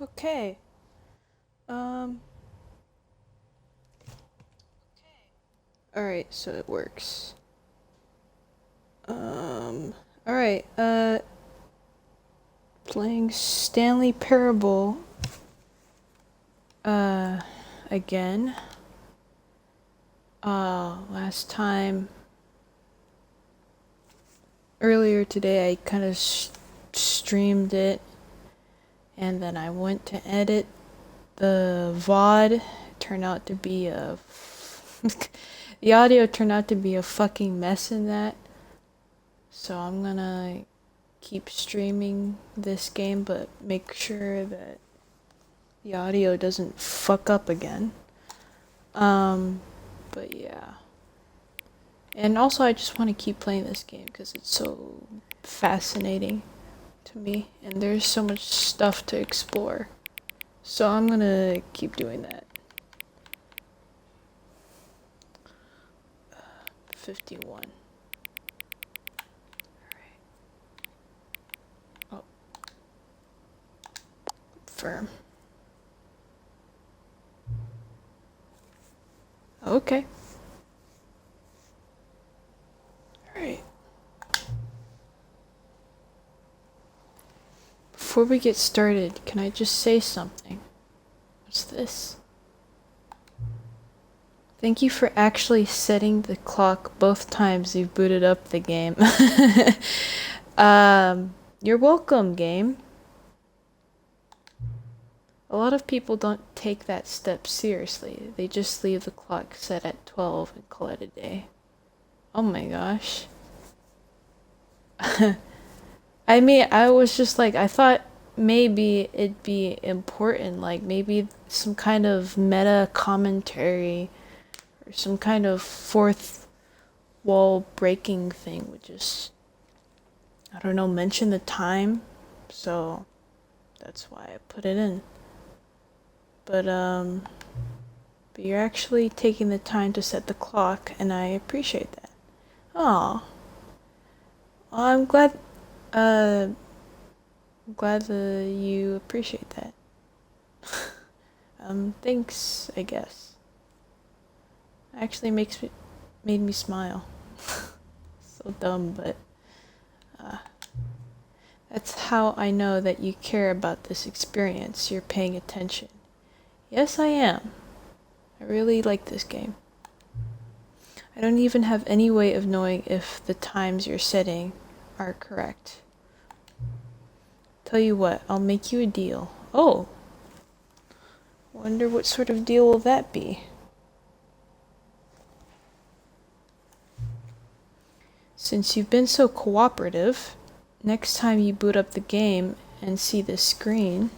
Okay. Alright, so it works. Alright, playing Stanley Parable, again. Last time, earlier today, I kind of streamed it, and then I went to edit the VOD. It turned out to be a the audio turned out to be a fucking mess in that. So I'm gonna keep streaming this game, but make sure that the audio doesn't fuck up again. But yeah. And also I just want to keep playing this game because it's so fascinating to me, and there's so much stuff to explore. So I'm gonna keep doing that. 51. Alright. Oh. Firm. Okay. Alright. Before we get started, can I just say something? What's this? Thank you for actually setting the clock both times you've booted up the game. You're welcome, game. A lot of people don't take that step seriously. They just leave the clock set at 12 and call it a day. Oh my gosh. I mean, I was just like, I thought maybe it'd be important, like maybe some kind of meta commentary or some kind of fourth wall breaking thing would just, I don't know, mention the time. So that's why I put it in. But you're actually taking the time to set the clock, and I appreciate that. Aw. Well, I'm glad that you appreciate that. Thanks, I guess. Actually made me smile. So dumb, but that's how I know that you care about this experience. You're paying attention. Yes, I am. I really like this game. I don't even have any way of knowing if the times you're setting are correct. Tell you what, I'll make you a deal. Oh! Wonder what sort of deal will that be? Since you've been so cooperative, next time you boot up the game and see this screen...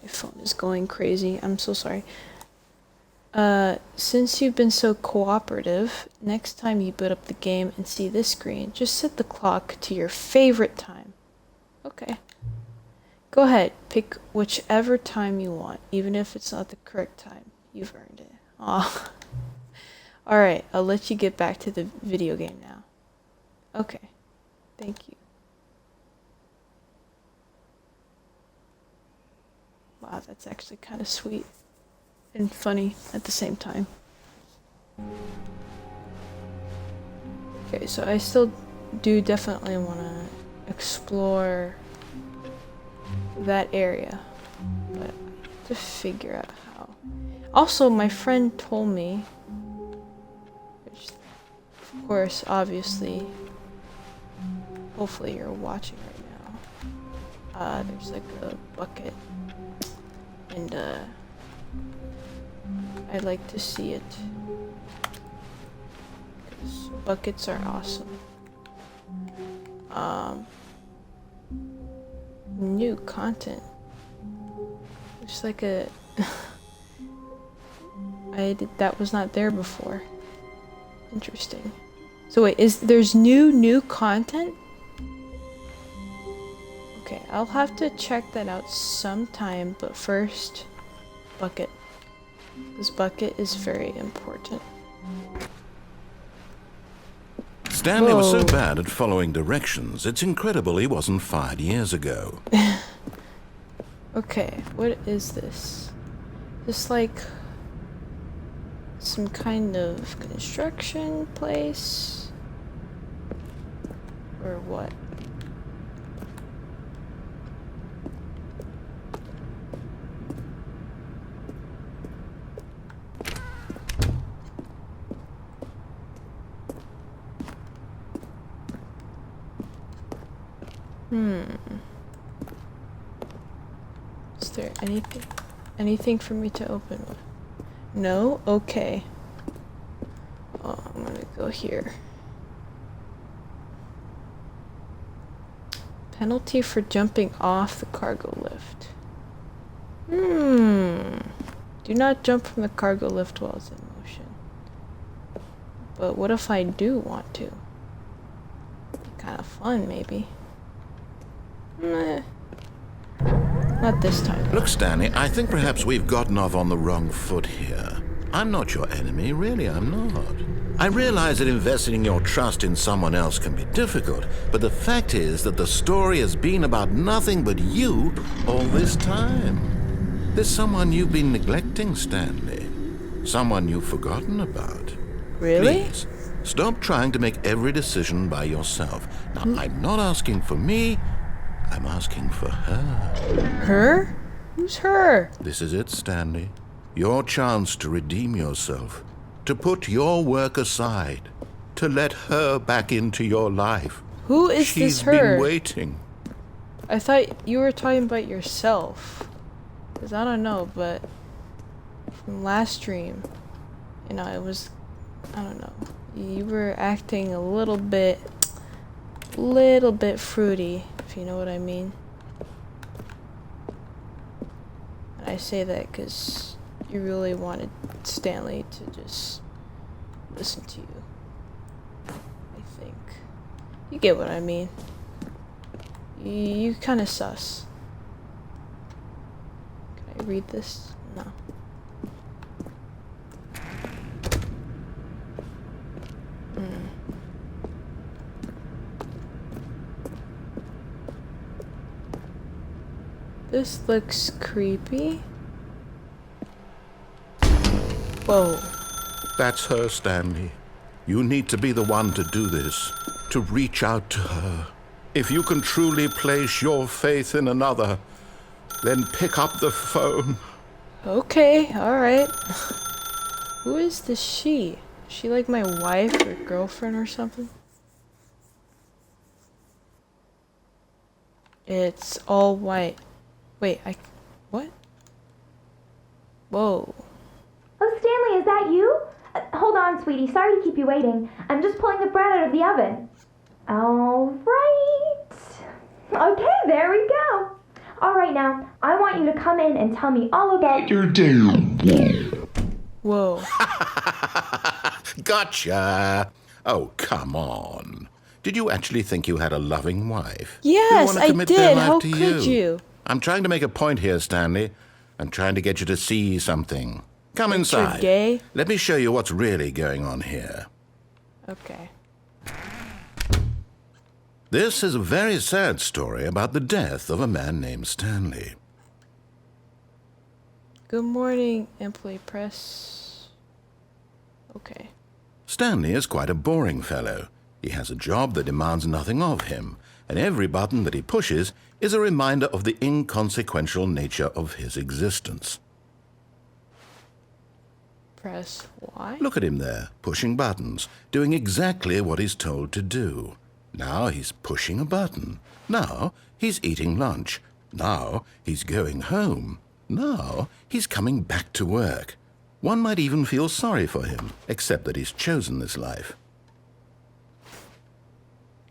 My phone is going crazy. I'm so sorry. Since you've been so cooperative, next time you boot up the game and see this screen, just set the clock to your favorite time. Okay. Go ahead, pick whichever time you want, even if it's not the correct time. You've earned it. Aw. Alright, I'll let you get back to the video game now. Okay. Thank you. Wow, that's actually kind of sweet and funny at the same time. Okay, so I still do definitely want to explore that area, but I have to figure out how. Also, my friend told me, which of course, obviously, hopefully you're watching right now, there's like a bucket. And I'd like to see it, because buckets are awesome. New content. It's like a that was not there before. Interesting. So wait, there's new content? Okay, I'll have to check that out sometime, but first, bucket. This bucket is very important. Stanley was so bad at following directions, it's incredible he wasn't fired years ago. Okay, what is this? This like some kind of construction place? Or what? Is there anything for me to open with? No? Okay. Oh, I'm gonna go here. Penalty for jumping off the cargo lift. Do not jump from the cargo lift while it's in motion. But what if I do want to? Kind of fun, maybe. Meh. Not this time. Look, Stanley, I think perhaps we've gotten off on the wrong foot here. I'm not your enemy, really, I'm not. I realize that investing your trust in someone else can be difficult, but the fact is that the story has been about nothing but you all this time. There's someone you've been neglecting, Stanley. Someone you've forgotten about. Really? Please, stop trying to make every decision by yourself. Now, I'm not asking for me, I'm asking for her. Her? Who's her? This is it, Stanley. Your chance to redeem yourself. To put your work aside. To let her back into your life. Who is She's this her? been waiting. I thought you were talking about yourself. Because I don't know, but from last stream, you know, it was, I don't know. You were acting a little bit fruity, if you know what I mean. And I say that because you really wanted Stanley to just listen to you. I think. You get what I mean. You kind of sus. Can I read this? No. This looks creepy. Whoa. That's her, Stanley. You need to be the one to do this. To reach out to her. If you can truly place your faith in another, then pick up the phone. Okay, alright. Who is this she? Is she like my wife or girlfriend or something? It's all white. Wait, what? Whoa. Oh, Stanley, is that you? Hold on, sweetie. Sorry to keep you waiting. I'm just pulling the bread out of the oven. All right. Okay, there we go. All right, now, I want you to come in and tell me all about your day. Whoa. Gotcha. Oh, come on. Did you actually think you had a loving wife? Yes, Who wanna I commit their did. life How to could you? I'm trying to make a point here, Stanley. I'm trying to get you to see something. Come You're inside. gay? Let me show you what's really going on here. Okay. This is a very sad story about the death of a man named Stanley. Good morning, employee press. Okay. Stanley is quite a boring fellow. He has a job that demands nothing of him, and every button that he pushes is a reminder of the inconsequential nature of his existence. Press Y? Look at him there, pushing buttons, doing exactly what he's told to do. Now he's pushing a button. Now he's eating lunch. Now he's going home. Now he's coming back to work. One might even feel sorry for him, except that he's chosen this life.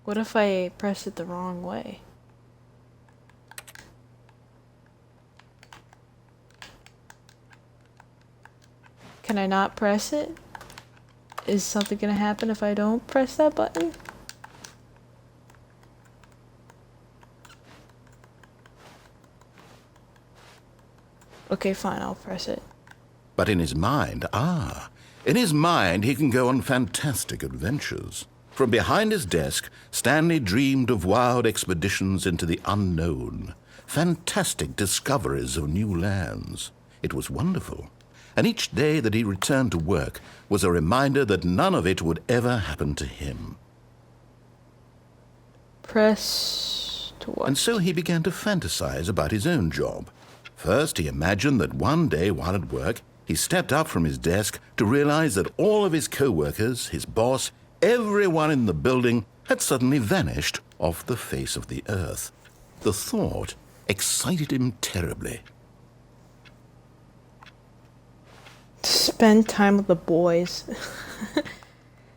What if I press it the wrong way? Can I not press it? Is something gonna happen if I don't press that button? Okay, fine, I'll press it. But in his mind, he can go on fantastic adventures. From behind his desk, Stanley dreamed of wild expeditions into the unknown. fantastic discoveries of new lands. It was wonderful. And each day that he returned to work was a reminder that none of it would ever happen to him. Press to watch. And so he began to fantasize about his own job. First, he imagined that one day while at work, he stepped up from his desk to realize that all of his co-workers, his boss, everyone in the building had suddenly vanished off the face of the earth. The thought excited him terribly. Spend time with the boys.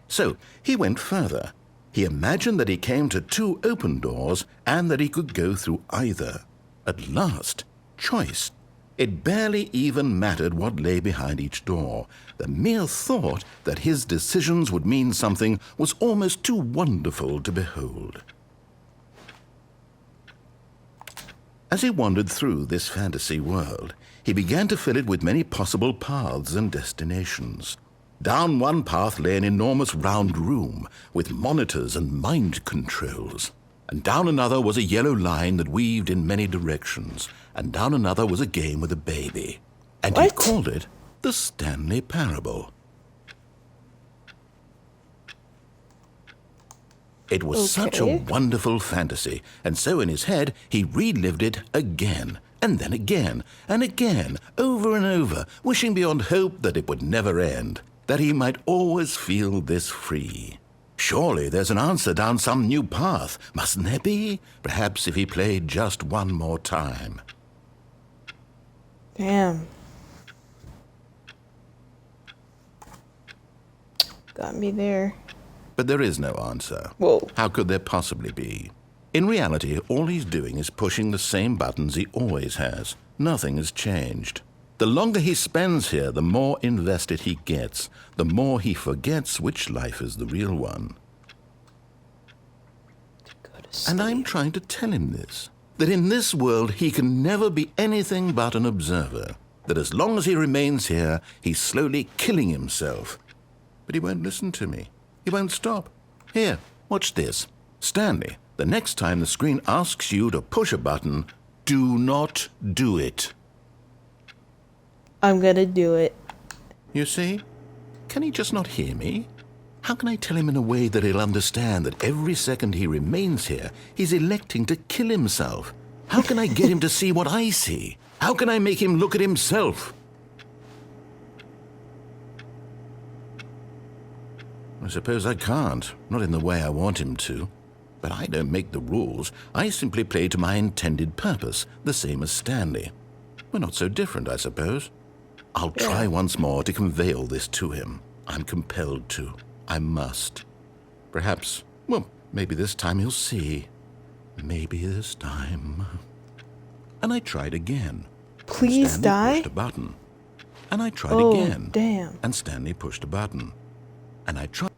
So he went further. He imagined that he came to 2 open doors and that he could go through either. At last, choice. It barely even mattered what lay behind each door. The mere thought that his decisions would mean something was almost too wonderful to behold. As he wandered through this fantasy world, he began to fill it with many possible paths and destinations. Down one path lay an enormous round room with monitors and mind controls. And down another was a yellow line that weaved in many directions. And down another was a game with a baby. And he called it the Stanley Parable. It was such a wonderful fantasy, and so in his head he relived it again, and then again, and again, over and over, wishing beyond hope that it would never end, that he might always feel this free. Surely there's an answer down some new path, mustn't there be? Perhaps if he played just one more time. Damn. Got me there. But there is no answer. Whoa. How could there possibly be? In reality, all he's doing is pushing the same buttons he always has. Nothing has changed. The longer he spends here, the more invested he gets, the more he forgets which life is the real one. And I'm trying to tell him this, that in this world he can never be anything but an observer, that as long as he remains here, he's slowly killing himself. But he won't listen to me. He won't stop. Here, watch this. Stanley, the next time the screen asks you to push a button, do not do it. I'm gonna do it. You see? Can he just not hear me? How can I tell him in a way that he'll understand that every second he remains here, he's electing to kill himself? How can I get him to see what I see? How can I make him look at himself? I suppose I can't, not in the way I want him to. But I don't make the rules. I simply play to my intended purpose, the same as Stanley. We're not so different, I suppose. I'll try once more to convey all this to him. I'm compelled to. I must. Perhaps, well, maybe this time he'll see. Maybe this time. And I tried again. Please Stanley die? pushed a button. And I tried again. Damn. And Stanley pushed a button. And I tried.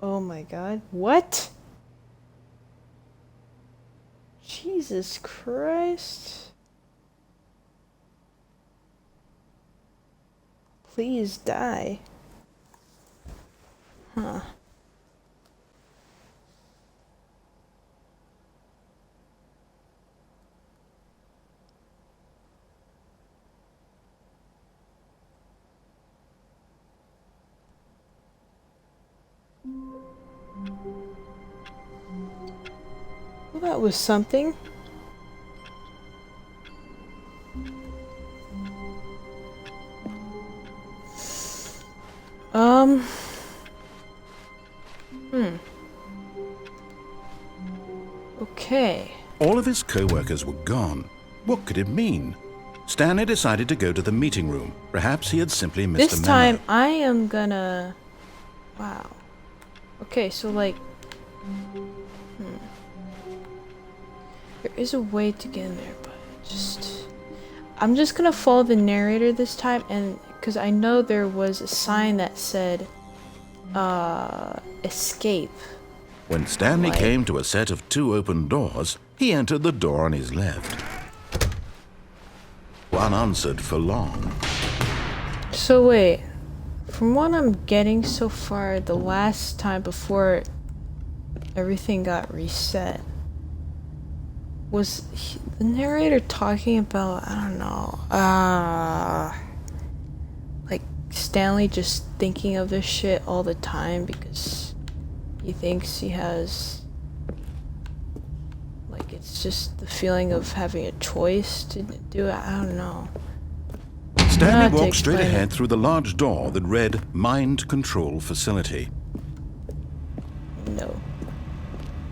Oh my god. What? Jesus Christ. Please die. Huh. Well, that was something. Okay. All of his co-workers were gone. What could it mean? Stanley decided to go to the meeting room. Perhaps he had simply missed a This memo. time I am gonna... Wow. Okay, so like... There is a way to get in there, but just... I'm just gonna follow the narrator this time, and... Because I know there was a sign that said... escape. When Stanley came to a set of 2 open doors, he entered the door on his left. Unanswered for long. So wait, from what I'm getting so far, the last time before everything got reset, the narrator talking about, I don't know, like Stanley just thinking of this shit all the time because he thinks he has, like, it's just the feeling of having a choice to do it. I don't know. Stanley walked straight ahead through the large door that read Mind Control Facility. No.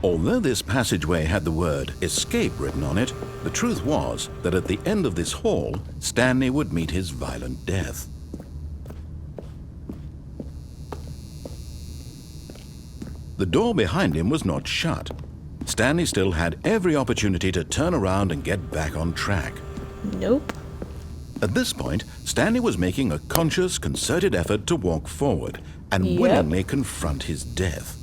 Although this passageway had the word escape written on it, the truth was that at the end of this hall, Stanley would meet his violent death. The door behind him was not shut. Stanley still had every opportunity to turn around and get back on track. Nope. At this point, Stanley was making a conscious, concerted effort to walk forward and willingly confront his death.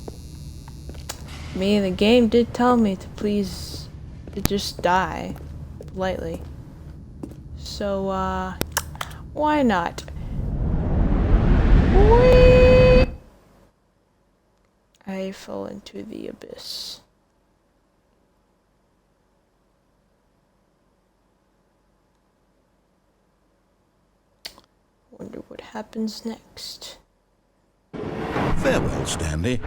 The game did tell me to just die politely. So, why not? Whee! I fell into the abyss. Wonder what happens next. Farewell, Stanley.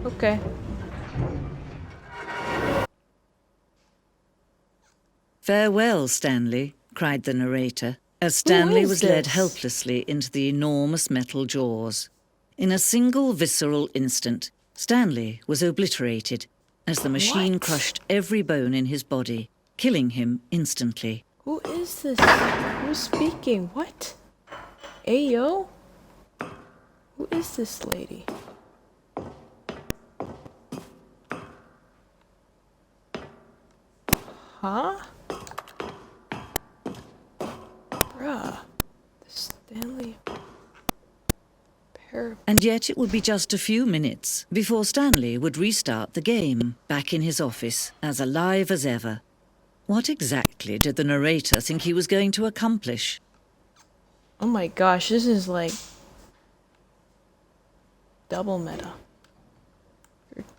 Okay. "Farewell, Stanley," cried the narrator, as Stanley was led this? helplessly into the enormous metal jaws. In a single visceral instant, Stanley was obliterated as the machine crushed every bone in his body, killing him instantly. Who is this? Who's speaking? What? Ayo? Who is this lady? Huh? Bruh. The Stanley Parable. And yet it would be just a few minutes before Stanley would restart the game, back in his office, as alive as ever. What exactly did the narrator think he was going to accomplish? Oh my gosh, this is like double meta.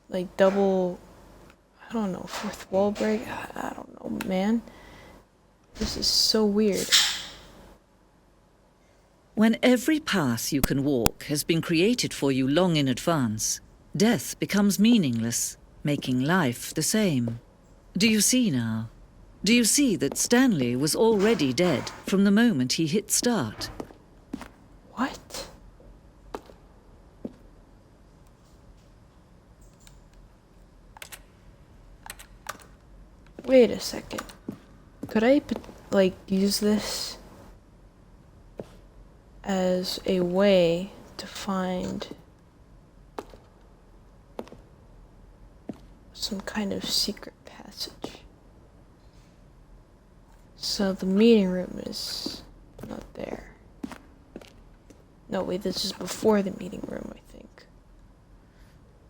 Like double, I don't know, fourth wall break? I don't know, man. This is so weird. When every path you can walk has been created for you long in advance, death becomes meaningless, making life the same. Do you see now? Do you see that Stanley was already dead from the moment he hit start? What? Wait a second. Could I, like, use this as a way to find some kind of secret passage? So the meeting room is not there. No, wait, this is before the meeting room, I think.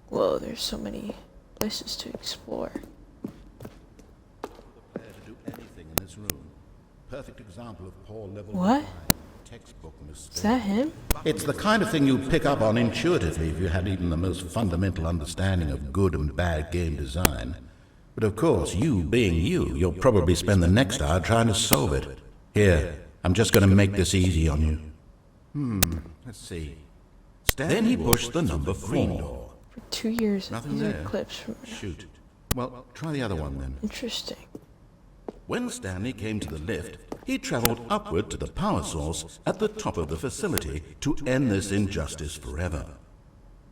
Whoa, there's so many places to explore. To do anything in this room. Perfect example of poor level What? textbook mistake. Is that him? It's the kind of thing you'd pick up on intuitively if you had even the most fundamental understanding of good and bad game design. But of course, you being you, you'll probably spend the next hour trying to solve it. Here, I'm just going to make this easy on you. Let's see. Then he pushed the number 4 door. For 2 years, Nothing these there. are clips from... Shoot. Well, try the other one then. Interesting. When Stanley came to the lift, he traveled upward to the power source at the top of the facility to end this injustice forever.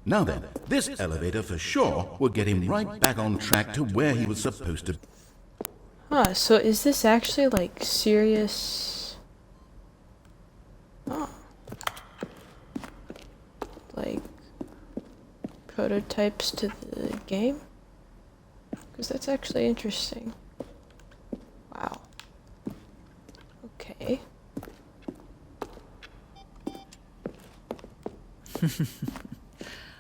Now then, this elevator for sure will get him right back on track to where he was supposed to be. Huh, so is this actually, like, serious... Oh. Like, prototypes to the game? Because that's actually interesting. Wow. Okay.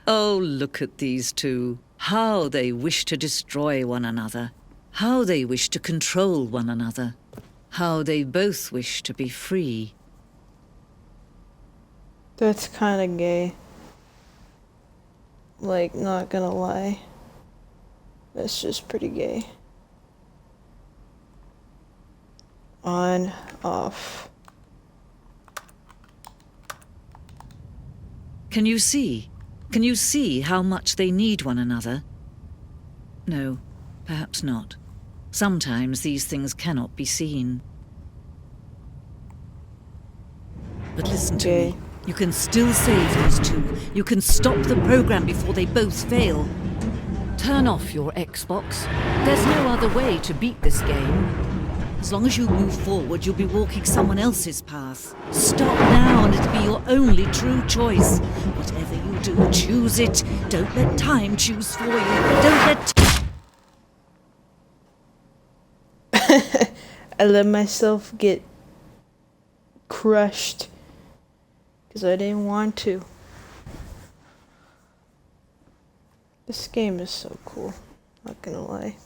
Oh, look at these two. How they wish to destroy one another. How they wish to control one another. How they both wish to be free. That's kind of gay. Like, not gonna lie. That's just pretty gay. On, off. Can you see? Can you see how much they need one another? No, perhaps not. Sometimes these things cannot be seen. But listen to me. You can still save these two. You can stop the program before they both fail. Turn off your Xbox. There's no other way to beat this game. As long as you move forward, you'll be walking someone else's path. Stop now and it'll be your only true choice. Whatever you do, choose it. Don't let time choose for you. Don't let... I let myself get crushed because I didn't want to. This game is so cool, not gonna lie.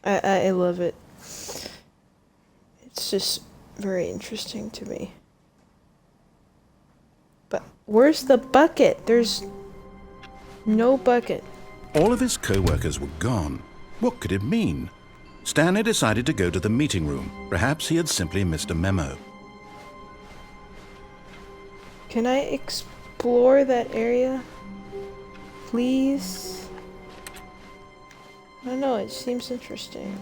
I love it. It's just very interesting to me. But where's the bucket? There's no bucket. All of his co-workers were gone. What could it mean? Stanley decided to go to the meeting room. Perhaps he had simply missed a memo. Can I explore that area? Please? I don't know, it seems interesting.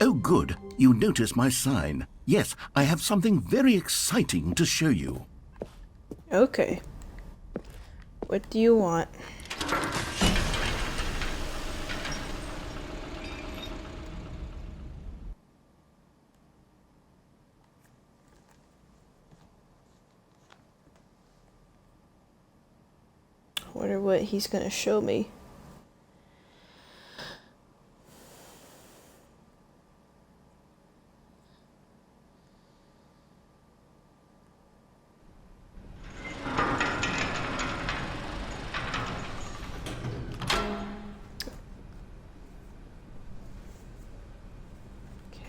Oh, good. You noticed my sign. Yes, I have something very exciting to show you. Okay. What do you want? I wonder what he's gonna show me.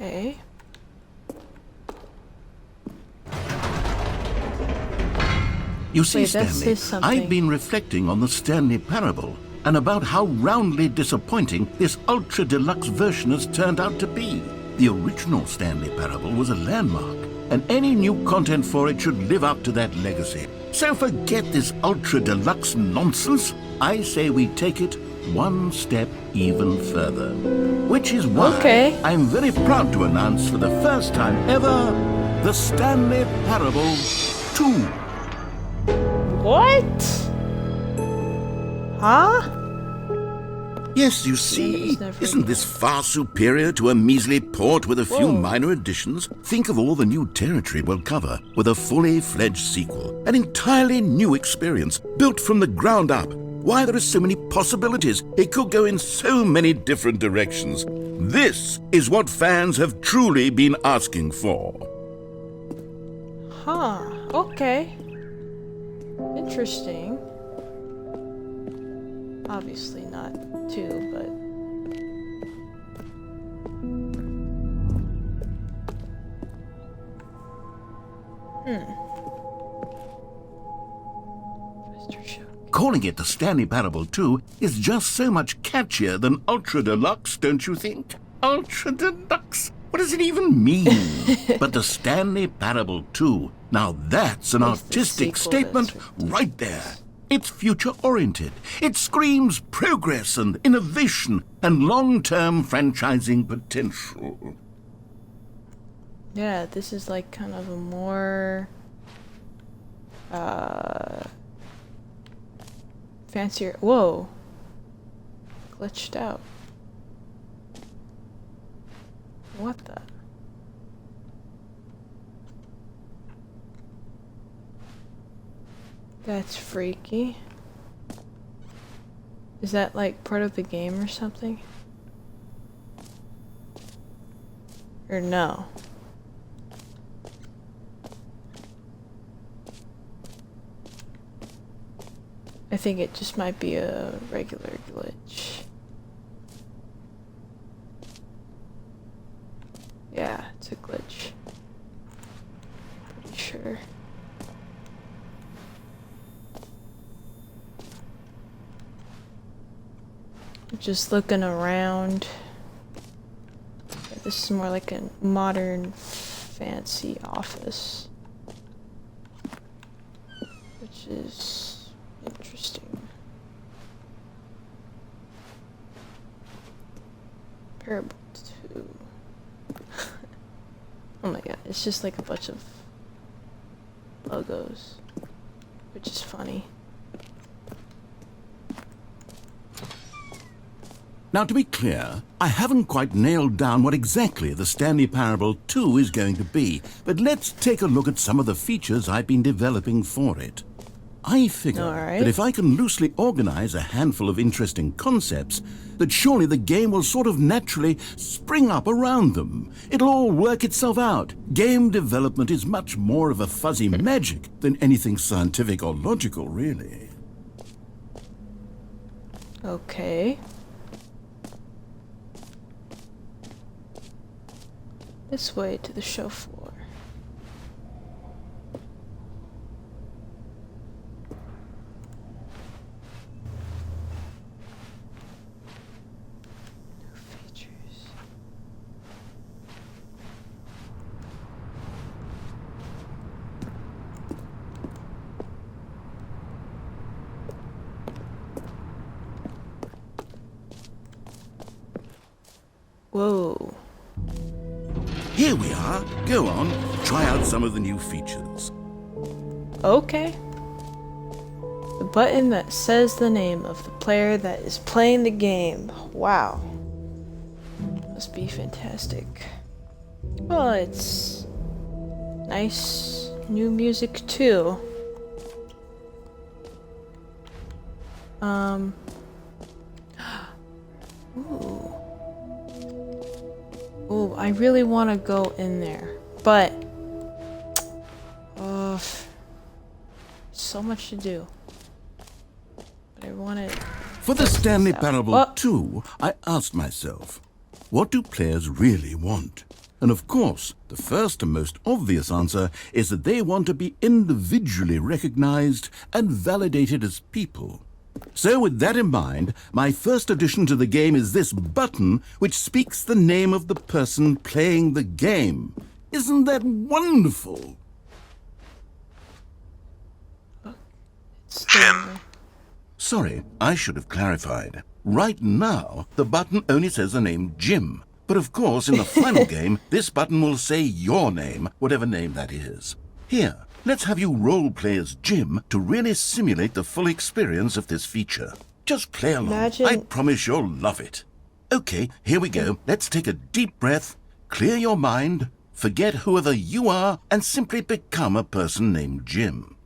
Okay. You see, Wait, that Stanley, says something. I've been reflecting on the Stanley Parable and about how roundly disappointing this ultra-deluxe version has turned out to be. The original Stanley Parable was a landmark, and any new content for it should live up to that legacy. So forget this ultra-deluxe nonsense. I say we take it one step even further. Which is why I'm very proud to announce for the first time ever, the Stanley Parable 2. What? Huh? Yes, you see, isn't this far superior to a measly port with a few minor additions? Think of all the new territory we'll cover with a fully fledged sequel. An entirely new experience, built from the ground up. Why, there are so many possibilities. It could go in so many different directions. This is what fans have truly been asking for. Huh. Okay. Interesting. Obviously not two, but... Mr. Show. Calling it the Stanley Parable 2 is just so much catchier than Ultra Deluxe, don't you think? Ultra Deluxe? What does it even mean? But the Stanley Parable 2, now that's an artistic statement right there. It's future-oriented. It screams progress and innovation and long-term franchising potential. Yeah, this is like kind of a more... fancier... Whoa. Glitched out. What the... That's freaky. Is that like part of the game or something? Or no? I think it just might be a regular glitch. Yeah, it's a glitch. Pretty sure. Just looking around. This is more like a modern, fancy office. Which is interesting. Parable 2. Oh my god, it's just like a bunch of logos. Which is funny. Now, to be clear, I haven't quite nailed down what exactly the Stanley Parable 2 is going to be, but let's take a look at some of the features I've been developing for it. I figure that if I can loosely organize a handful of interesting concepts, that surely the game will sort of naturally spring up around them. It'll all work itself out. Game development is much more of a fuzzy magic than anything scientific or logical, really. Okay. This way to the show floor. New features. Whoa. Here we are. Go on, try out some of the new features. Okay. The button that says the name of the player that is playing the game. Wow. Must be fantastic. Well, it's nice new music too. Ooh. Ooh, I really want to go in there, but so much to do. But I want to. For the Stanley Parable 2, I asked myself, what do players really want? And of course, the first and most obvious answer is that they want to be individually recognized and validated as people. So with that in mind, my first addition to the game is this button which speaks the name of the person playing the game. Isn't that wonderful? Jim. Sorry, I should have clarified. Right now, the button only says the name Jim. But of course, in the final game, this button will say your name, whatever name that is. Here, let's have you role-play as Jim to really simulate the full experience of this feature. Just play along. I promise you'll love it. Okay, here we go. Let's take a deep breath, clear your mind, forget whoever you are, and simply become a person named Jim.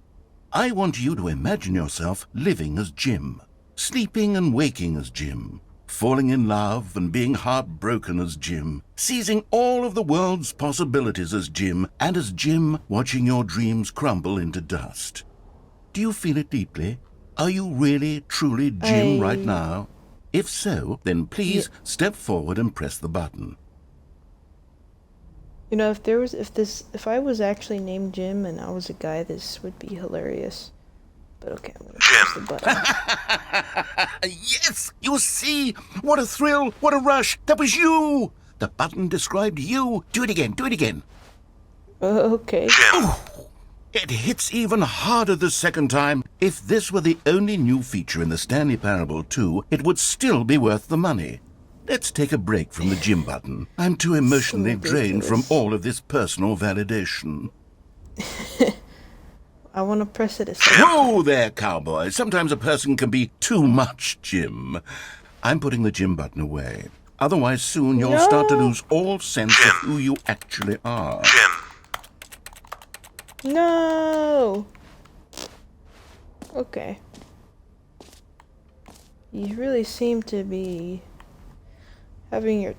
I want you to imagine yourself living as Jim, sleeping and waking as Jim, falling in love and being heartbroken as Jim, seizing all of the world's possibilities as Jim, and as Jim watching your dreams crumble into dust. Do you feel it deeply? Are you really, truly Jim right now? If so, then please step forward and press the button. You know, if I was actually named Jim and I was a guy, this would be hilarious. But okay, I'm gonna press the button. Yes! You see? What a thrill! What a rush! That was you! The button described you. Do it again, do it again. Okay. Oh, it hits even harder the second time. If this were the only new feature in the Stanley Parable 2, it would still be worth the money. Let's take a break from the Jim button. I'm too emotionally drained from all of this personal validation. I want to press it a second. Whoa there, cowboy. Sometimes a person can be too much Jim. I'm putting the Jim button away. Otherwise, soon you'll start to lose all sense of who you actually are. No! Okay. You really seem to be having the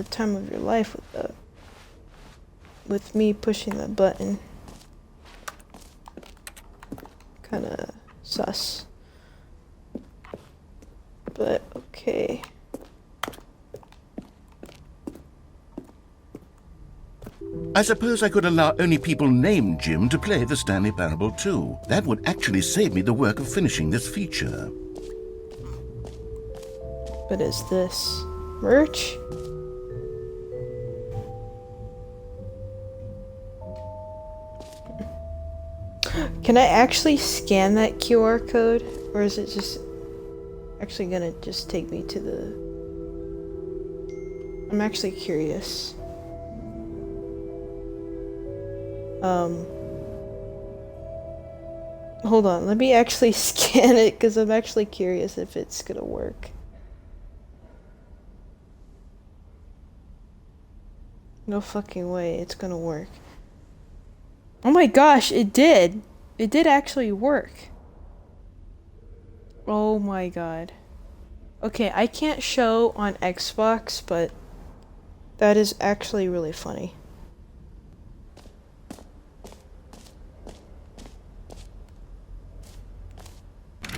time of your life with me pushing the button. Kinda sus. But okay. I suppose I could allow only people named Jim to play the Stanley Parable 2. That would actually save me the work of finishing this feature. What is this? Merch? Can I actually scan that QR code? Or is it just actually gonna just take me to the... I'm actually curious. Hold on, let me actually scan it because I'm actually curious if it's gonna work. No fucking way it's gonna work. Oh my gosh, it did! It did actually work. Oh my god. Okay, I can't show on Xbox, but that is actually really funny.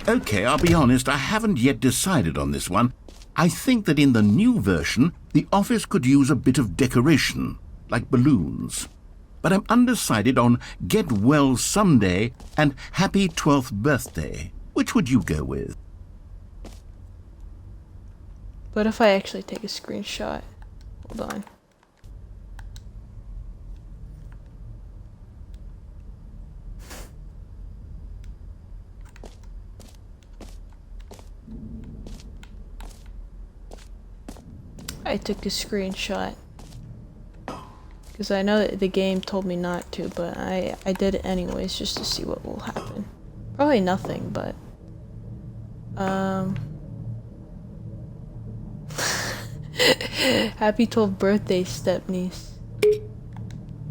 Okay, I'll be honest, I haven't yet decided on this one. I think that in the new version, the office could use a bit of decoration, like balloons. But I'm undecided on Get Well Someday and Happy 12th Birthday. Which would you go with? What if I actually take a screenshot? Hold on. I took a screenshot. Because I know that the game told me not to, but I did it anyways just to see what will happen. Probably nothing, but... Happy 12th birthday, stepniece.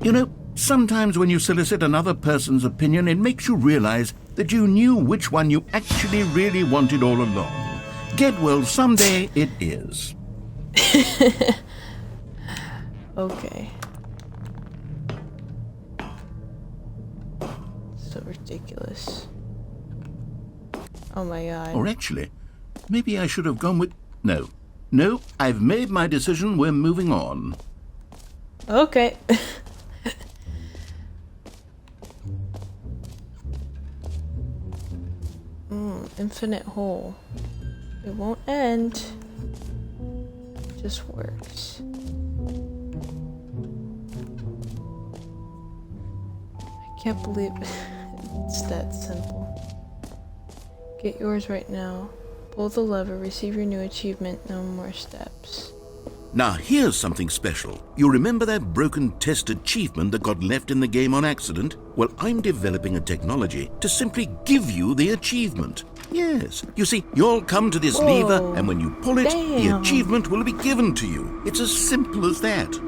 You know, sometimes when you solicit another person's opinion, it makes you realize that you knew which one you actually really wanted all along. Get Well Someday it is. Okay. So ridiculous. Oh my god. Or actually, maybe I should have gone with... No. No, I've made my decision. We're moving on. Okay. Infinite hole. It won't end. It just works. I can't believe it's that simple. Get yours right now. Pull the lever, receive your new achievement, no more steps. Now, here's something special. You remember that broken test achievement that got left in the game on accident? Well, I'm developing a technology to simply give you the achievement. Yes. You see, you'll come to this lever, and when you pull it, the achievement will be given to you. It's as simple as that.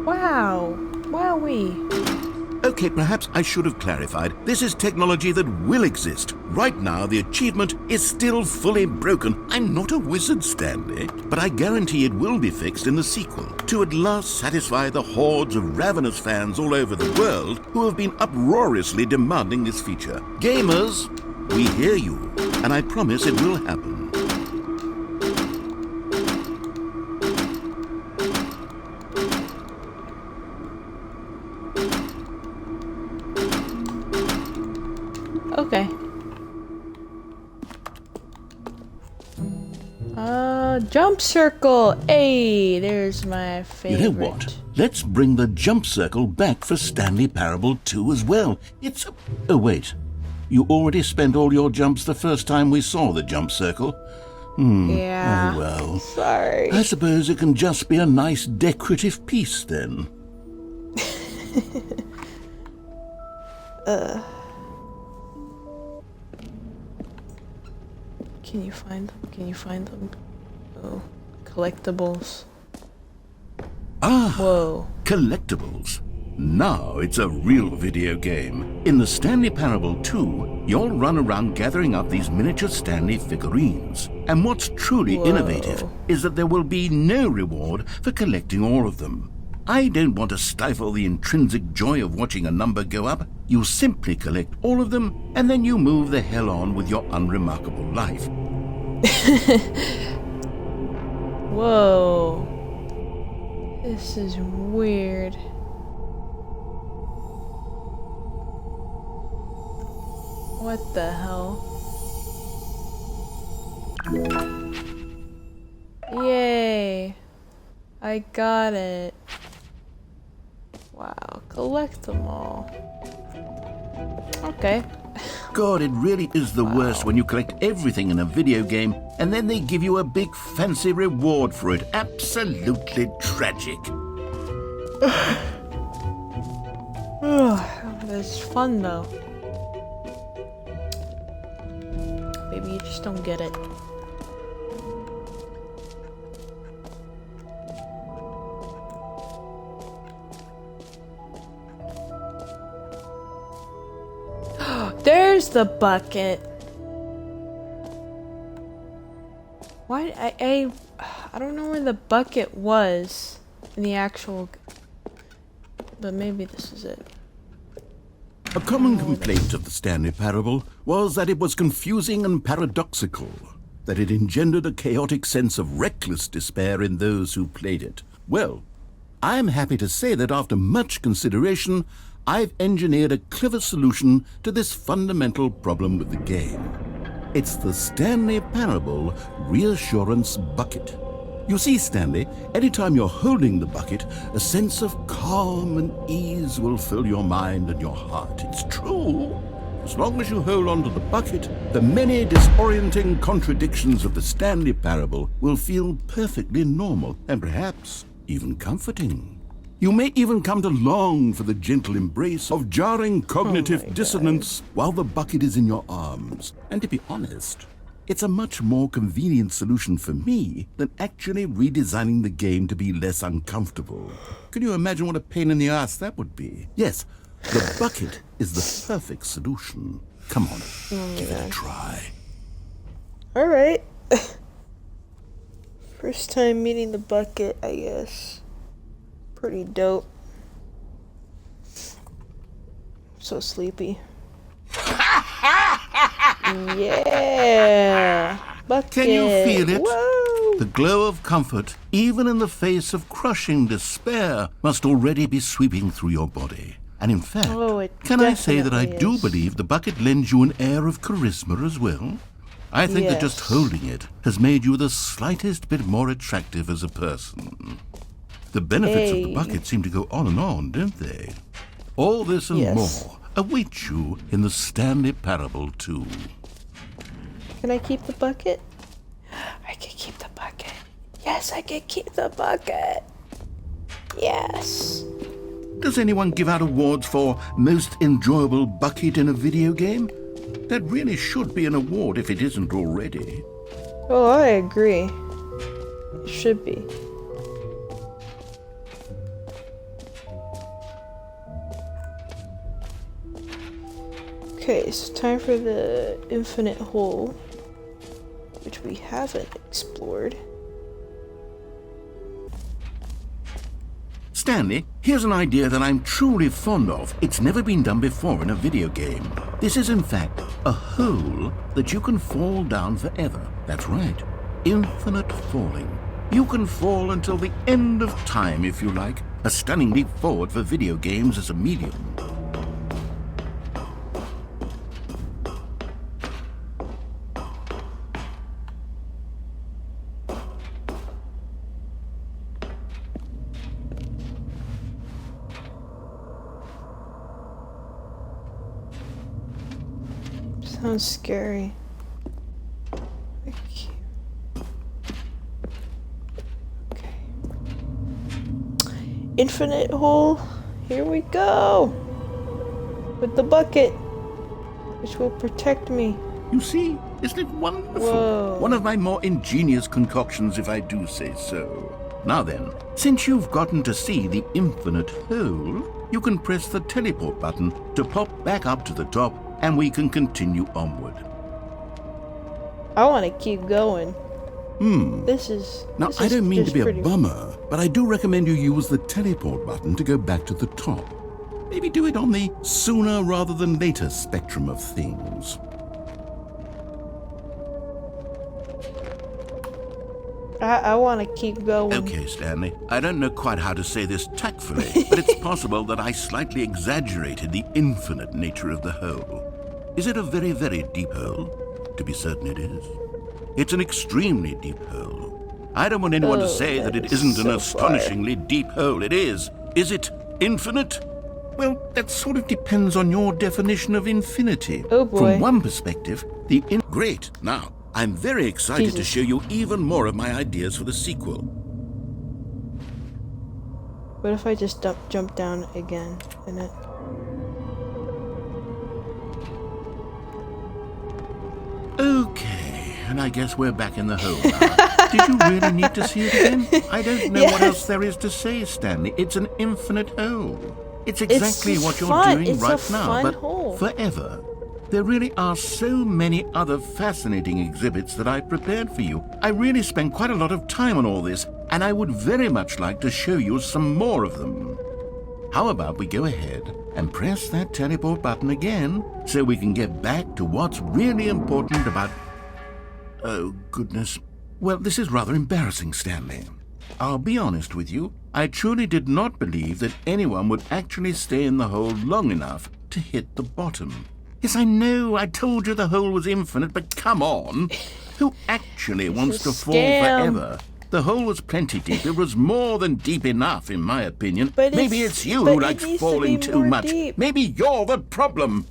Wow. Wowee. Okay, perhaps I should have clarified. This is technology that will exist. Right now, the achievement is still fully broken. I'm not a wizard, Stanley, but I guarantee it will be fixed in the sequel to at last satisfy the hordes of ravenous fans all over the world who have been uproariously demanding this feature. Gamers, we hear you, and I promise it will happen. Okay. Jump circle. Hey, there's my favorite. You know what? Let's bring the jump circle back for Stanley Parable 2 as well. It's a... Oh, wait. You already spent all your jumps the first time we saw the jump circle. Yeah. Oh, well. Sorry. I suppose it can just be a nice decorative piece then. Can you find them? Can you find them? Oh, collectibles. Ah, Whoa. collectibles. Now it's a real video game. In the Stanley Parable 2, you'll run around gathering up these miniature Stanley figurines. And what's truly innovative is that there will be no reward for collecting all of them. I don't want to stifle the intrinsic joy of watching a number go up. You simply collect all of them, and then you move the hell on with your unremarkable life. Whoa. This is weird. What the hell? I got it. Wow, collect them all. Okay. God, it really is the worst when you collect everything in a video game and then they give you a big fancy reward for it. Absolutely tragic. It's fun though. Maybe you just don't get it. There's the bucket. Why I don't know where the bucket was in the actual, but maybe this is it. A common complaint of the Stanley Parable was that it was confusing and paradoxical, that it engendered a chaotic sense of reckless despair in those who played it. Well, I'm happy to say that after much consideration, I've engineered a clever solution to this fundamental problem with the game. It's the Stanley Parable Reassurance Bucket. You see, Stanley, anytime you're holding the bucket, a sense of calm and ease will fill your mind and your heart. It's true. As long as you hold on to the bucket, the many disorienting contradictions of the Stanley Parable will feel perfectly normal and perhaps even comforting. You may even come to long for the gentle embrace of jarring cognitive dissonance while the bucket is in your arms. And to be honest, it's a much more convenient solution for me than actually redesigning the game to be less uncomfortable. Can you imagine what a pain in the ass that would be? Yes, the bucket is the perfect solution. Come on, give it a try. Alright. First time meeting the bucket, I guess. Pretty dope. So sleepy. Yeah. Bucket. Can you feel it? Whoa. The glow of comfort, even in the face of crushing despair, must already be sweeping through your body. And in fact, can I say that I do believe the bucket lends you an air of charisma as well? I think that just holding it has made you the slightest bit more attractive as a person. The benefits of the bucket seem to go on, don't they? All this and more await you in the Stanley Parable 2. Can I keep the bucket? I can keep the bucket. Yes, I can keep the bucket. Yes. Does anyone give out awards for most enjoyable bucket in a video game? That really should be an award if it isn't already. Oh, I agree. It should be. Okay, so time for the infinite hole, which we haven't explored. Stanley, here's an idea that I'm truly fond of. It's never been done before in a video game. This is in fact a hole that you can fall down forever. That's right, infinite falling. You can fall until the end of time if you like. A stunning leap forward for video games as a medium. Sounds scary. Okay. Infinite hole. Here we go. With the bucket, which will protect me. You see, isn't it wonderful? Whoa. One of my more ingenious concoctions, if I do say so. Now then, since you've gotten to see the infinite hole, you can press the teleport button to pop back up to the top, and we can continue onward. I want to keep going. This Now, is I don't mean to be a pretty... bummer, but I do recommend you use the teleport button to go back to the top. Maybe do it on the sooner rather than later spectrum of things. I want to keep going. Okay, Stanley. I don't know quite how to say this tactfully, but it's possible that I slightly exaggerated the infinite nature of the hole. Is it a very, very deep hole? To be certain it is. It's an extremely deep hole. I don't want anyone to Oh, say that that it is isn't an so far. astonishingly deep hole. It is. Is it infinite? Well, that sort of depends on your definition of infinity. Oh, boy. From one perspective, Great. Now, I'm very excited to Jesus. show you even more of my ideas for the sequel. What if I just jump down again in it? Okay, and I guess we're back in the hole now. Did you really need to see it again? I don't know what Yes. else there is to say, Stanley. It's an infinite hole. It's exactly what you're fun. doing It's a right now, fun but hole. forever. There really are so many other fascinating exhibits that I've prepared for you. I really spent quite a lot of time on all this, and I would very much like to show you some more of them. How about we go ahead and press that teleport button again so we can get back to what's really important about... Oh, goodness. Well, this is rather embarrassing, Stanley. I'll be honest with you. I truly did not believe that anyone would actually stay in the hole long enough to hit the bottom. Yes, I know, I told you the hole was infinite, but come on. Who actually wants a to fall scam. forever? The hole was plenty deep. It was more than deep enough, in my opinion. But Maybe it's- it's you but who it likes needs to falling be too more much. deep. Maybe you're the problem.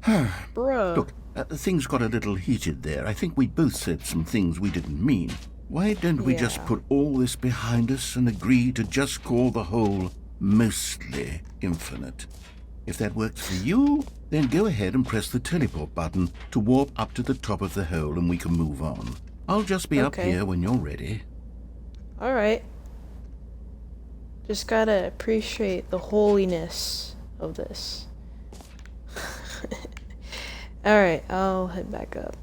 Bruh. Look, things got a little heated there. I think we both said some things we didn't mean. Why don't we just Yeah. put all this behind us and agree to just call the hole mostly infinite? If that works for you, then go ahead and press the teleport button to warp up to the top of the hole and we can move on. I'll just be up Okay. here when you're ready. Alright. Just gotta appreciate the holiness of this. Alright, I'll head back up.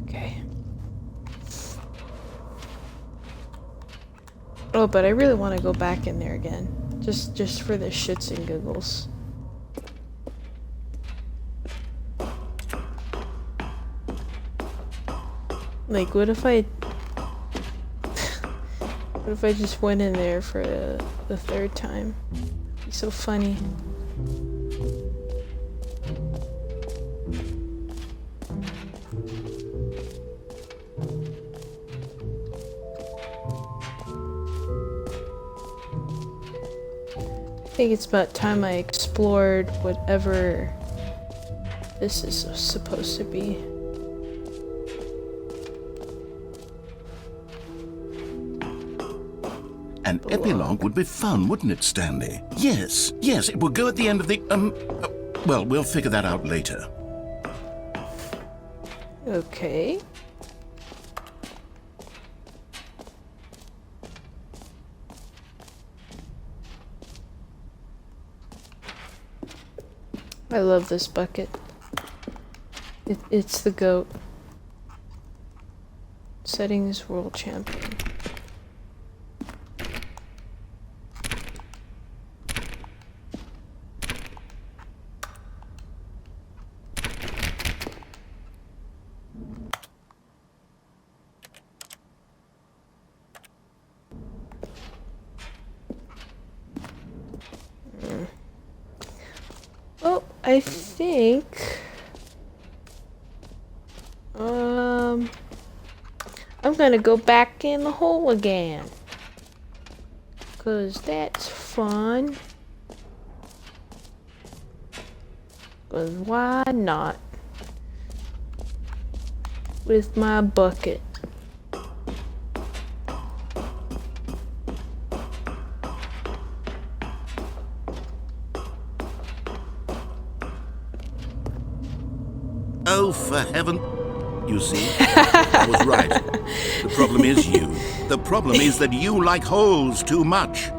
Okay. Oh, but I really want to go back in there again. Just for the shits and giggles. Like, what if I... what if I just went in there for the third time? It'd be so funny. I think it's about time I explored whatever this is supposed to be. An epilogue would be fun, wouldn't it, Stanley? Yes, it will go at the end of the, well, we'll figure that out later. Okay. I love this bucket. It's the GOAT. Settings world champion. Oh, I think I'm gonna go back in the hole again. 'Cause that's fun. 'Cause why not? With my bucket. Oh, for heaven... You see, I was right. The problem is you. The problem is that you like holes too much.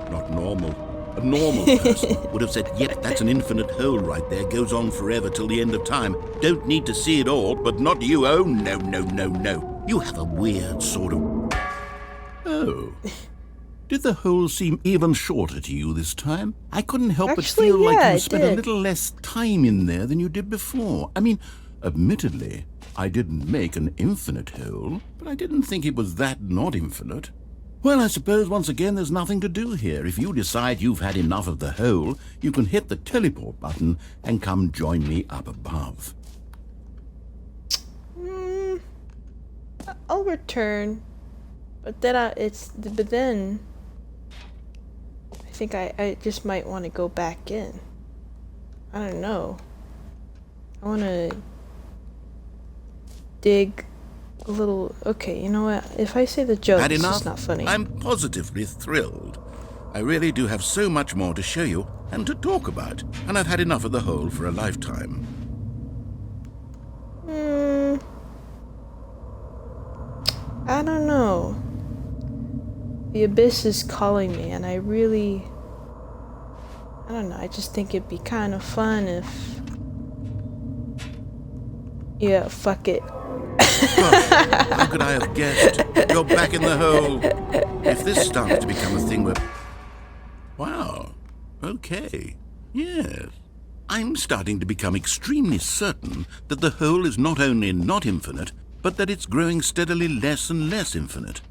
Not normal. A normal person would have said, yep, that's an infinite hole right there. Goes on forever till the end of time. Don't need to see it all, but not you. Oh, no, no, no, no. You have a weird sort of... Oh. Did the hole seem even shorter to you this time? I couldn't help Actually, but feel yeah, like you it spent a did. little less time in there than you did before. I mean, admittedly, I didn't make an infinite hole, but I didn't think it was that not infinite. Well, I suppose once again there's nothing to do here. If you decide you've had enough of the hole, you can hit the teleport button and come join me up above. I'll return. But then I think I just might want to go back in. I don't know. I want to dig a little. Okay, you know what? If I say the joke, Had it's enough? just not funny. I'm positively thrilled. I really do have so much more to show you and to talk about, and I've had enough of the hole for a lifetime. I don't know. The abyss is calling me, and I don't know, I just think it'd be kind of fun if... Yeah, fuck it. Gosh, how could I have guessed? You're back in the hole. If this starts to become a thing where... Wow. Okay. Yes. I'm starting to become extremely certain that the hole is not only not infinite, but that it's growing steadily less and less infinite.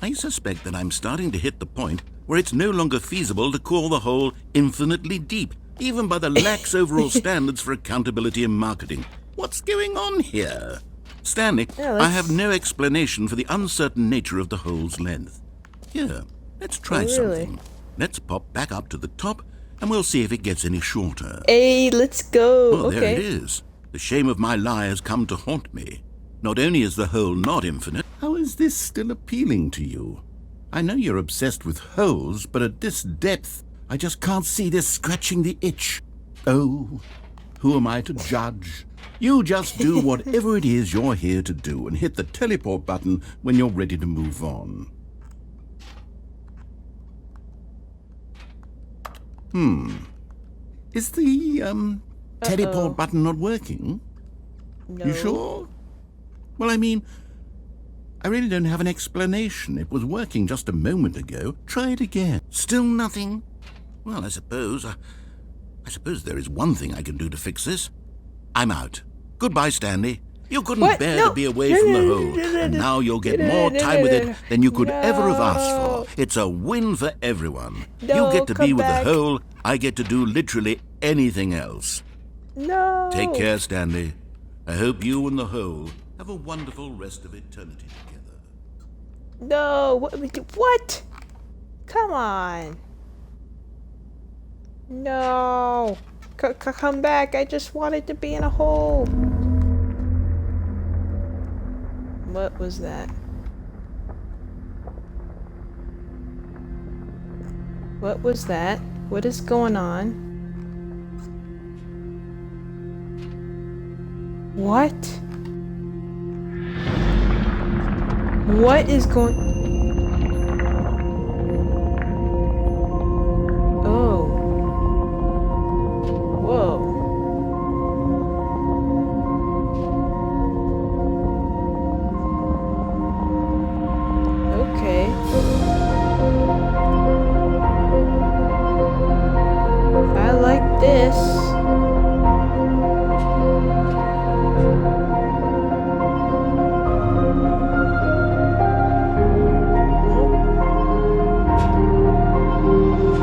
I suspect that I'm starting to hit the point where it's no longer feasible to call the hole infinitely deep, even by the lax overall standards for accountability in marketing. What's going on here? Stanley, I have no explanation for the uncertain nature of the hole's length. Here, let's try something. Let's pop back up to the top, and we'll see if it gets any shorter. Hey, let's go. Well, okay. There it is. The shame of my lie has come to haunt me. Not only is the hole not infinite, how is this still appealing to you? I know you're obsessed with holes, but at this depth, I just can't see this scratching the itch. Oh, who am I to judge? You just do whatever it is you're here to do and hit the teleport button when you're ready to move on. Is the, teleport button not working? No. You sure? Well, I mean, I really don't have an explanation. It was working just a moment ago. Try it again. Still nothing? Well, I suppose there is one thing I can do to fix this. I'm out. Goodbye, Stanley. You couldn't bear to be away from the hole, and now you'll get more time with it than you could ever have asked for. It's a win for everyone. You get to be with the hole, I get to do literally anything else. No. Take care, Stanley. I hope you and the hole have a wonderful rest of eternity together. No. What? Come on. No. Come back. I just wanted to be in a hole. What was that? What was that? What is going on? What? What is going... Oh. Whoa. Okay. I like this.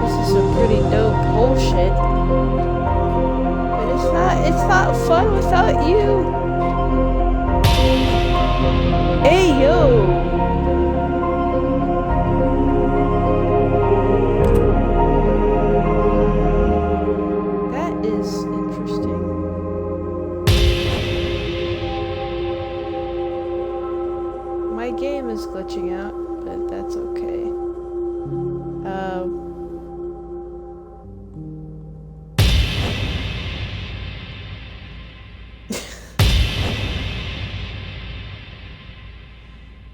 This is a pretty dope bullshit. But it's not fun without you. Hey yo! My game is glitching out, but that's okay.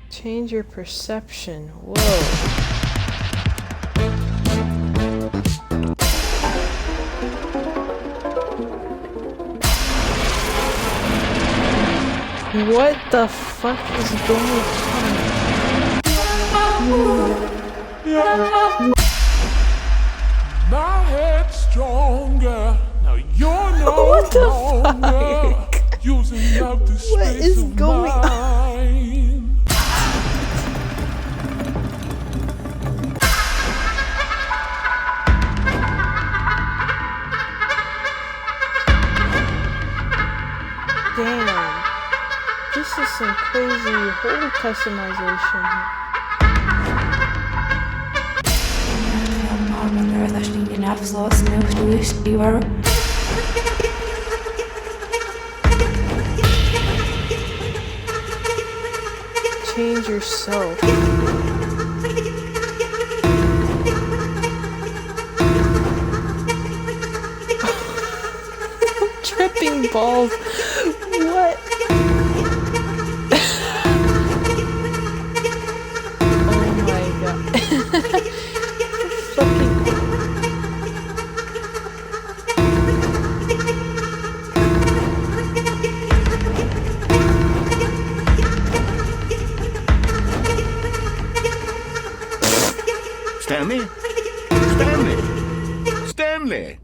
Change your perception. Whoa. What the fuck is going on? My head's stronger. Now you're no What the longer fuck? using up the space What is of going on? mine. Damn. this is some crazy hole customization. Change yourself. Tripping balls. What? Oh my god. Fucking. Stanley? Stanley? Stanley!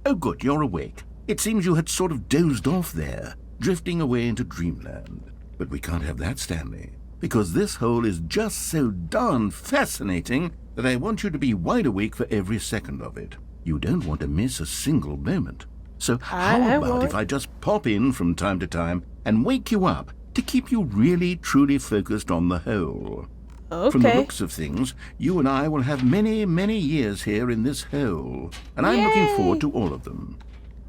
Oh good, you're awake. It seems you had sort of dozed off there, drifting away into dreamland. But we can't have that, Stanley, because this hole is just so darn fascinating that I want you to be wide awake for every second of it. You don't want to miss a single moment. So how about if I just pop in from time to time and wake you up to keep you really, truly focused on the hole? Okay. From the looks of things, you and I will have many, many years here in this hole, and I'm looking forward to all of them.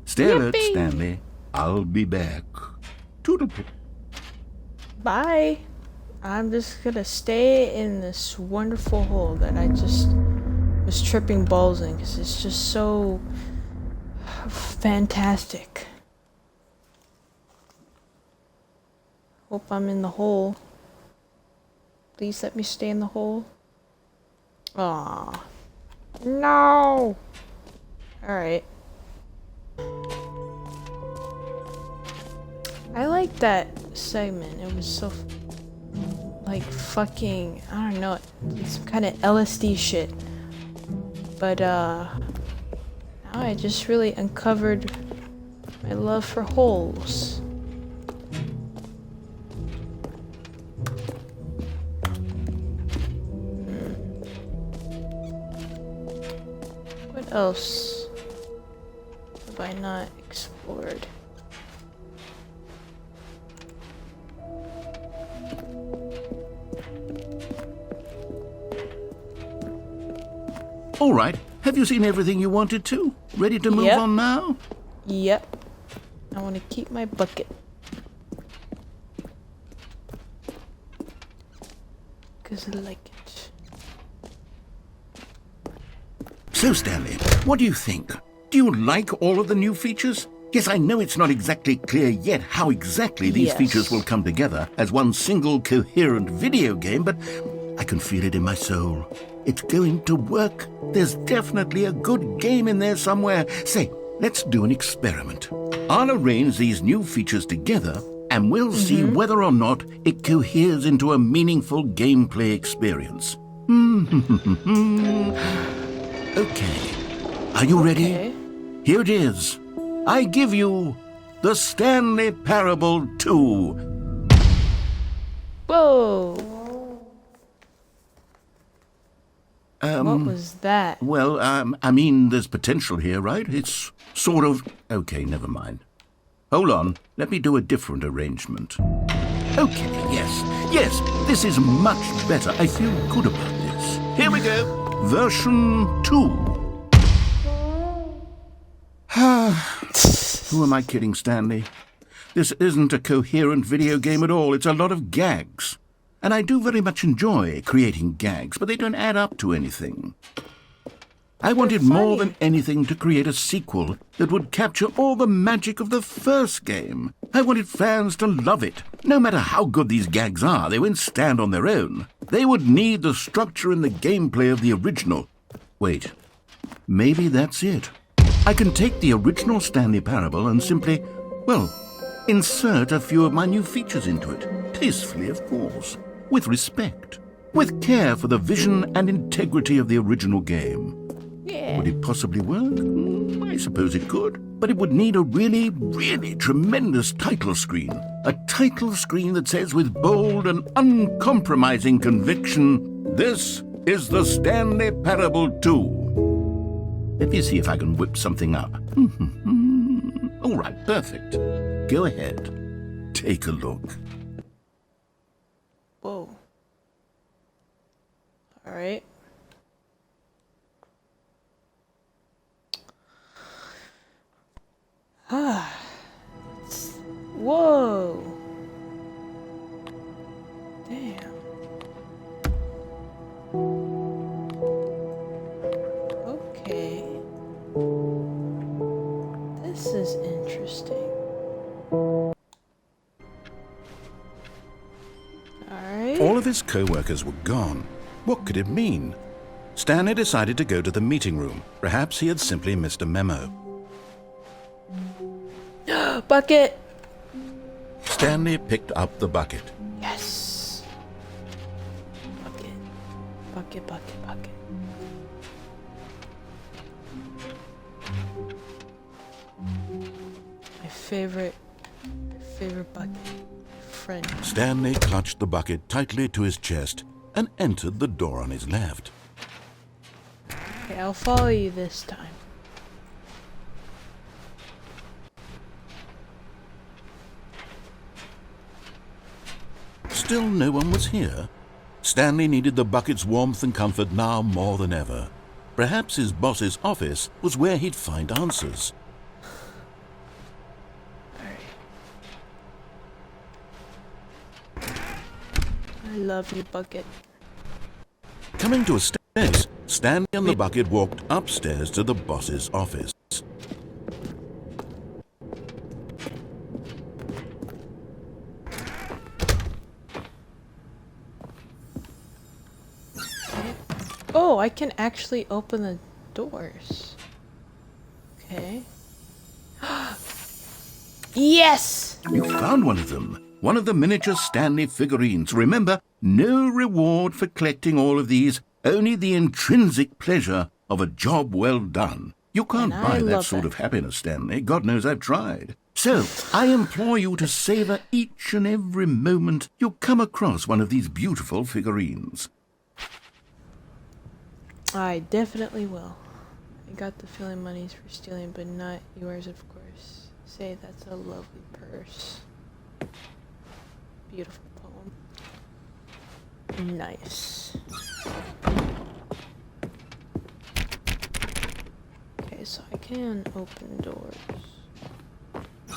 Stay alert, Yippee. Stanley. I'll be back. Toodle-pip. Bye. I'm just gonna stay in this wonderful hole that I just was tripping balls in because it's just so fantastic. Hope I'm in the hole. Please let me stay in the hole. Aw. No! Alright. I like that segment. It was so like fucking, I don't know, some kind of LSD shit. But now I just really uncovered my love for holes. What else have I not explored? All right. Have you seen everything you wanted to? Ready to move Yep. on now? Yep. I want to keep my bucket. Because I like it. So, Stanley, what do you think? Do you like all of the new features? Yes, I know it's not exactly clear yet how exactly these Yes. features will come together as one single coherent video game, but I can feel it in my soul. It's going to work. There's definitely a good game in there somewhere. Say, let's do an experiment. I'll arrange these new features together, and we'll see whether or not it coheres into a meaningful gameplay experience. Okay. Are you ready? Okay. Here it is. I give you the Stanley Parable 2. Whoa! What was that? Well, I mean, there's potential here, right? It's sort of... Okay, never mind. Hold on. Let me do a different arrangement. Okay, yes, this is much better. I feel good about this. Here we go. Version 2. Who am I kidding, Stanley? This isn't a coherent video game at all. It's a lot of gags. And I do very much enjoy creating gags, but they don't add up to anything. I wanted more than anything to create a sequel that would capture all the magic of the first game. I wanted fans to love it. No matter how good these gags are, they won't stand on their own. They would need the structure and the gameplay of the original. Wait, maybe that's it. I can take the original Stanley Parable and simply, well, insert a few of my new features into it. Tastefully, of course. With respect. With care for the vision and integrity of the original game. Yeah. Would it possibly work? I suppose it could. But it would need a really, really tremendous title screen. A title screen that says with bold and uncompromising conviction, "This is the Stanley Parable 2." Let me see if I can whip something up. All right, perfect. Go ahead. Take a look. This is interesting. Alright. All of his co-workers were gone. What could it mean? Stanley decided to go to the meeting room. Perhaps he had simply missed a memo. Bucket! Stanley picked up the bucket. Yes! Bucket. Bucket, bucket, bucket. My favorite bucket. Friend. Stanley clutched the bucket tightly to his chest and entered the door on his left. Okay, I'll follow you this time. Still no one was here. Stanley needed the bucket's warmth and comfort now more than ever. Perhaps his boss's office was where he'd find answers. I love you, Bucket. Coming to a staircase, Stanley and the bucket walked upstairs to the boss's office. Oh, I can actually open the doors. Okay. Yes! You found one of them. One of the miniature Stanley figurines. Remember, no reward for collecting all of these, only the intrinsic pleasure of a job well done. You can't And I buy that love sort that. of happiness, Stanley. God knows I've tried. So, I implore you to savor each and every moment you come across one of these beautiful figurines. I definitely will. I got the feeling money's for stealing, but not yours, of course. Say that's a lovely purse. Beautiful poem. Nice. Okay, so I can open doors.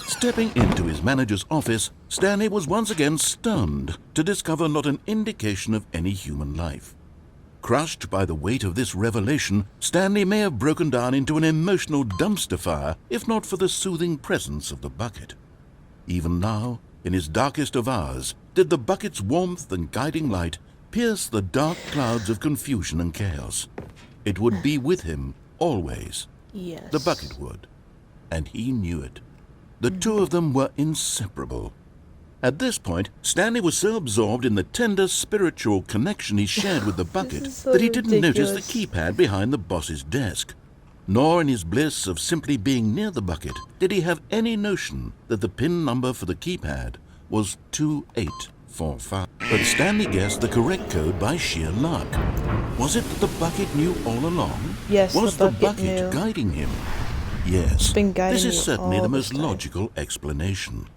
Stepping into his manager's office, Stanley was once again stunned to discover not an indication of any human life. Crushed by the weight of this revelation, Stanley may have broken down into an emotional dumpster fire if not for the soothing presence of the bucket. Even now, in his darkest of hours, did the bucket's warmth and guiding light pierce the dark clouds of confusion and chaos. It would be with him always. Yes. The bucket would. And he knew it. The two of them were inseparable. At this point, Stanley was so absorbed in the tender spiritual connection he shared with the bucket is so that he didn't notice ridiculous. the keypad behind the boss's desk. Nor in his bliss of simply being near the bucket did he have any notion that the PIN number for the keypad was 2845. But Stanley guessed the correct code by sheer luck. Was it that the bucket knew all along? Yes, Was the the bucket bucket knew. guiding him? Yes, been guiding this is you certainly all the this most time. logical explanation.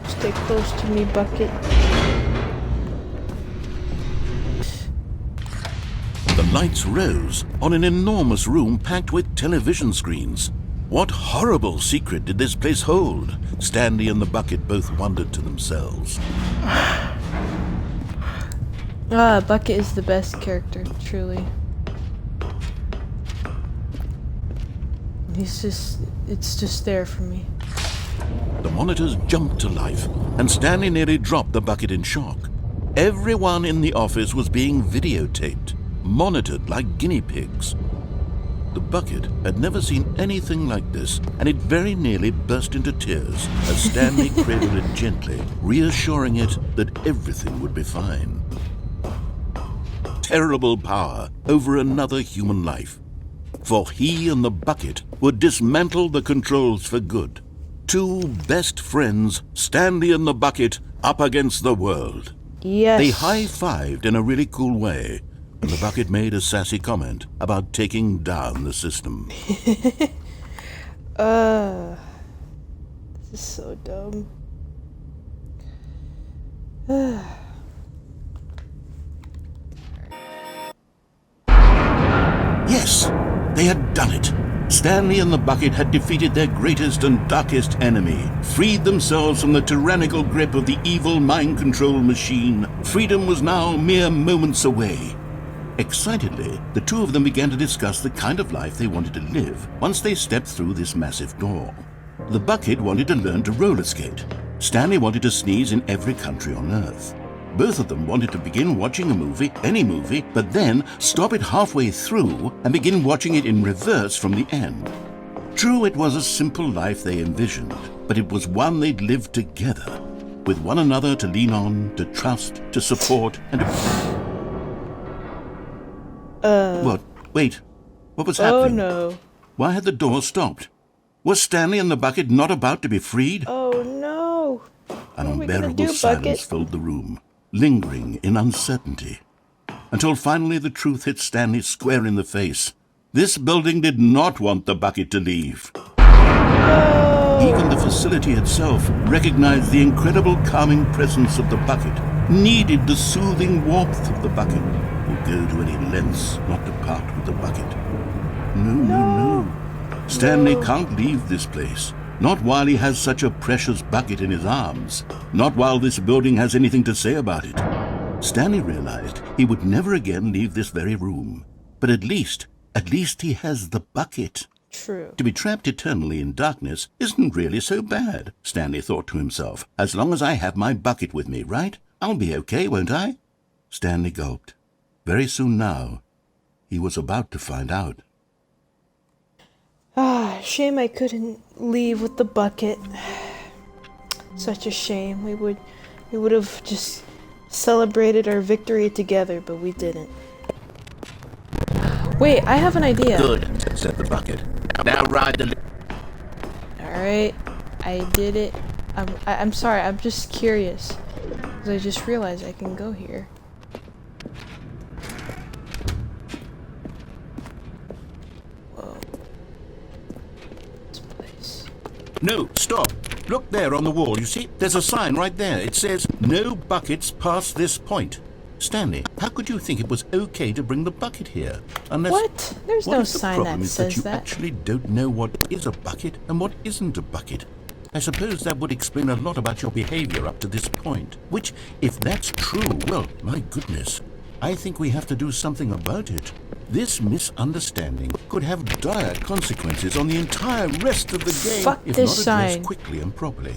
Stay close to me, Bucket. The lights rose on an enormous room packed with television screens. What horrible secret did this place hold? Stanley and the bucket both wondered to themselves. Bucket is the best character, truly. It's just there for me. The monitors jumped to life, and Stanley nearly dropped the bucket in shock. Everyone in the office was being videotaped, monitored like guinea pigs. The bucket had never seen anything like this, and it very nearly burst into tears as Stanley cradled it gently, reassuring it that everything would be fine. Terrible power over another human life. For he and the bucket would dismantle the controls for good. Two best friends, Stanley and the bucket, up against the world. Yes. They high-fived in a really cool way, and the bucket made a sassy comment about taking down the system. This is so dumb. Yes, they had done it. Stanley and the bucket had defeated their greatest and darkest enemy, freed themselves from the tyrannical grip of the evil mind control machine. Freedom was now mere moments away. Excitedly, the two of them began to discuss the kind of life they wanted to live once they stepped through this massive door. The bucket wanted to learn to roller skate. Stanley wanted to sneeze in every country on Earth. Both of them wanted to begin watching a movie, any movie, but then stop it halfway through and begin watching it in reverse from the end. True, it was a simple life they envisioned, but it was one they'd lived together, with one another to lean on, to trust, to support, and What? Wait. What was happening? Oh no. Why had the door stopped? Was Stanley and the bucket not about to be freed? Oh no. An What are we gonna unbearable do, silence Bucket? filled the room, lingering in uncertainty, until finally the truth hit Stanley square in the face. This building did not want the bucket to leave. Even the facility itself recognized the incredible calming presence of the bucket, needed the soothing warmth of the bucket, would go to any lengths not to part with the bucket. No. Stanley can't leave this place. Not while he has such a precious bucket in his arms. Not while this building has anything to say about it. Stanley realized he would never again leave this very room. But at least he has the bucket. True. To be trapped eternally in darkness isn't really so bad, Stanley thought to himself. As long as I have my bucket with me, right? I'll be okay, won't I? Stanley gulped. Very soon now, he was about to find out. Shame I couldn't leave with the bucket. Such a shame. We would have just celebrated our victory together, but we didn't. Wait, I have an idea. Good, said the bucket. Now ride the... Alright, I did it. I'm sorry, I'm just curious. Because I just realized I can go here. Whoa. This place. No, stop. Look there on the wall, you see? There's a sign right there. It says, no buckets past this point. Stanley, how could you think it was okay to bring the bucket here? Unless... What? There's no sign that says you that. actually don't know what is a bucket and what isn't a bucket. I suppose that would explain a lot about your behavior up to this point. Which, if that's true, well, my goodness, I think we have to do something about it. This misunderstanding could have dire consequences on the entire rest of the game Fuck if this not addressed sign. quickly and properly.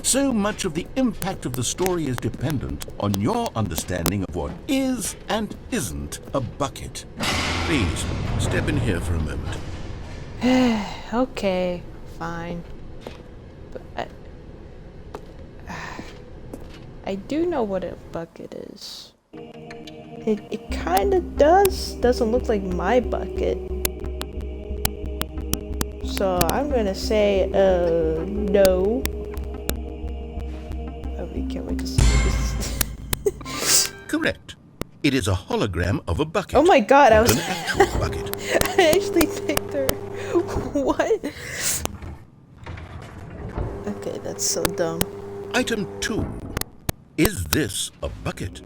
So much of the impact of the story is dependent on your understanding of what is and isn't a bucket. Please, step in here for a moment. Okay, fine. But I do know what a bucket is. It kind of doesn't look like my bucket. So I'm gonna say, no. We can't wait to see this. Correct. It is a hologram of a bucket. Oh my god, I not was an actual bucket. I actually picked her. What? Okay, that's so dumb. Item 2. Is this a bucket?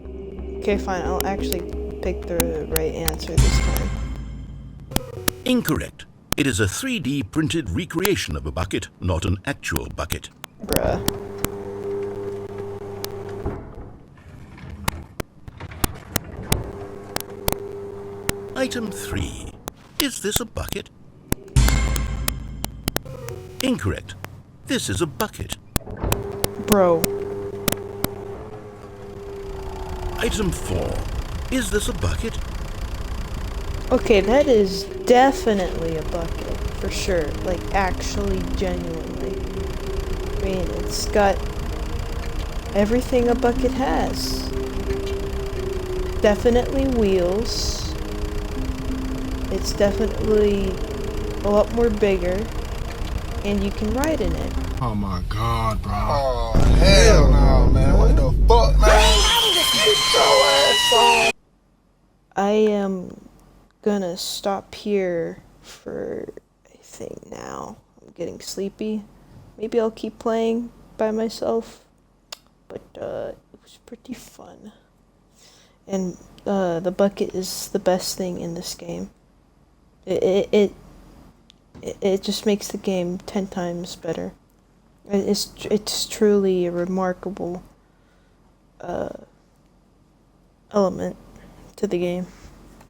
Okay, fine, I'll actually pick the right answer this time. Incorrect. It is a 3D printed recreation of a bucket, not an actual bucket. Bruh. Item 3. Is this a bucket? Incorrect. This is a bucket. Bro. Item 4. Is this a bucket? Okay, that is definitely a bucket. For sure. Like, actually, genuinely. I mean, it's got everything a bucket has. Definitely wheels. It's definitely a lot more bigger. And you can ride in it. Oh my god, bro. Oh, hell no, man. What the fuck, man? I am gonna stop here for, I think, now. I'm getting sleepy. Maybe I'll keep playing by myself. But it was pretty fun. And the bucket is the best thing in this game. It it just makes the game 10 times better. It's truly a remarkable element to the game.